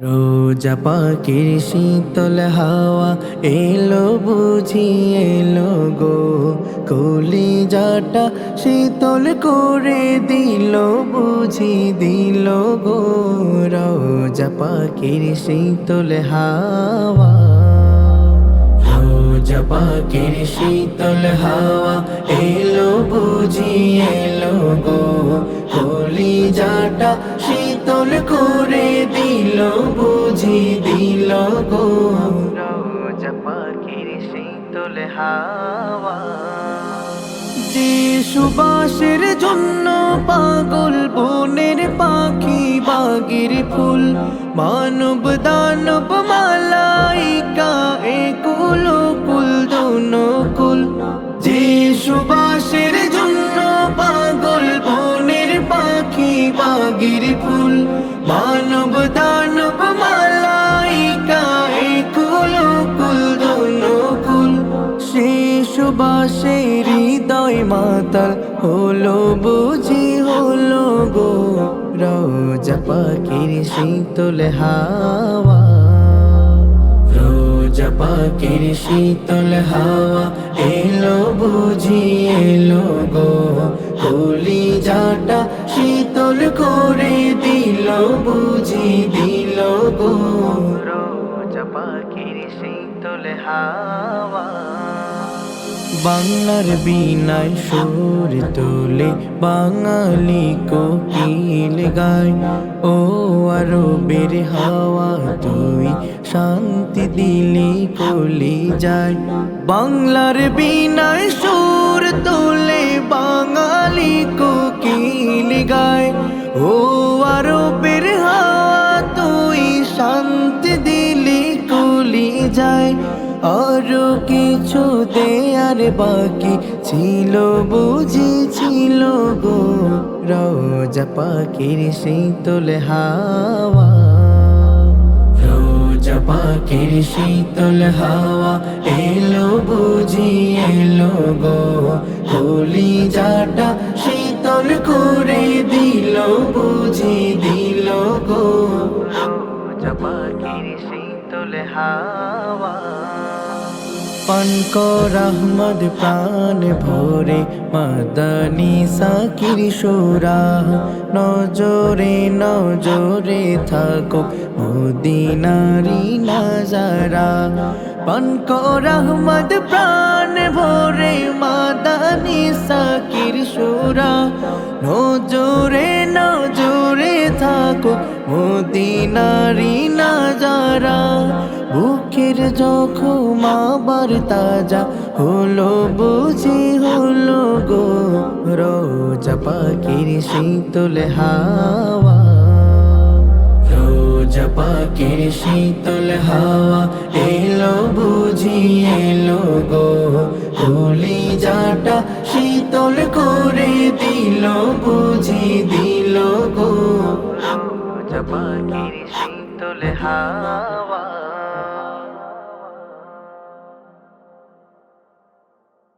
রোজা পাখির শীতল হাওয়া এলো বুঝি এলো গো, কলিজাটা শীতল করে দিল বুঝি দিল গো। রোজা পাখির শীতল হাওয়া, রোজা পাখির শীতল হাওয়া এলো বুঝি এলো গো, কলিজাটা শীতল করে দিল বুঝি দিল গো। রোজা পাখির শীতল হাওয়া, যে সুবাসের জন্য পাগল বনের পাখি বাগের ফুল, মানব দানব মালাইকা একুল কুল দোনকুল। যে সুবাসের জন্য পাগল বনের পাখি বাগের ফুল, মানব দানব মালাইকা একুল কুল দোনকুল। সে সুবাসে হৃদয় মাতাল হলো বুঝি হলো গো, রোজা পাখির শীতল হাওয়া। রোজা পাখির শীতল হাওয়া এলো বুঝি এলো গো, কলিজাটা শীতল করে দিল বুঝি দিল গো। রোজা পাখির শীতল হাওয়া, বাংলার বীণায় সুর তোলে বাঙালি কোকিল গায়, ও আরবের হাওয়া তুই শান্তি দিলে কলি যায়। বাংলার বীণায় সুর তোলে বাঙালি কোকিল গায়, ও আরবের হাওয়া তুই শান্তি দিলে কলি যায়। আরো কিছু দেয়ার বাকি ছিল বুঝি ছিল গো, রোজা পাখির শীতল হাওয়া। রোজা পাখির শীতল হাওয়া এলো বুঝি এলো গো, কলিজাটা শীতল করে দিল বুঝি দিল গো। রোজা পাখির শীতল হাওয়া, পান কর আহমদ প্রাণ ভরে মাদানী সাকির সুরা, নজরে নজরে থাকুক মদিনারি নাজারা। পান কর আহমদ প্রাণ ভরে মাদানী সাকির সুরা, নজরে নজরে থাকুক মদিনারি নাজারা। বুকের জখম আবার তাজা হলো বুঝি হলো গো, রোজা পাখির শীতল হাওয়া। রোজা পাখির শীতল হাওয়া এলো বুঝি এলো গো, কলিজাটা শীতল করে দিল বুঝি দিল গো। রোজা পাখির শীতল হাওয়া।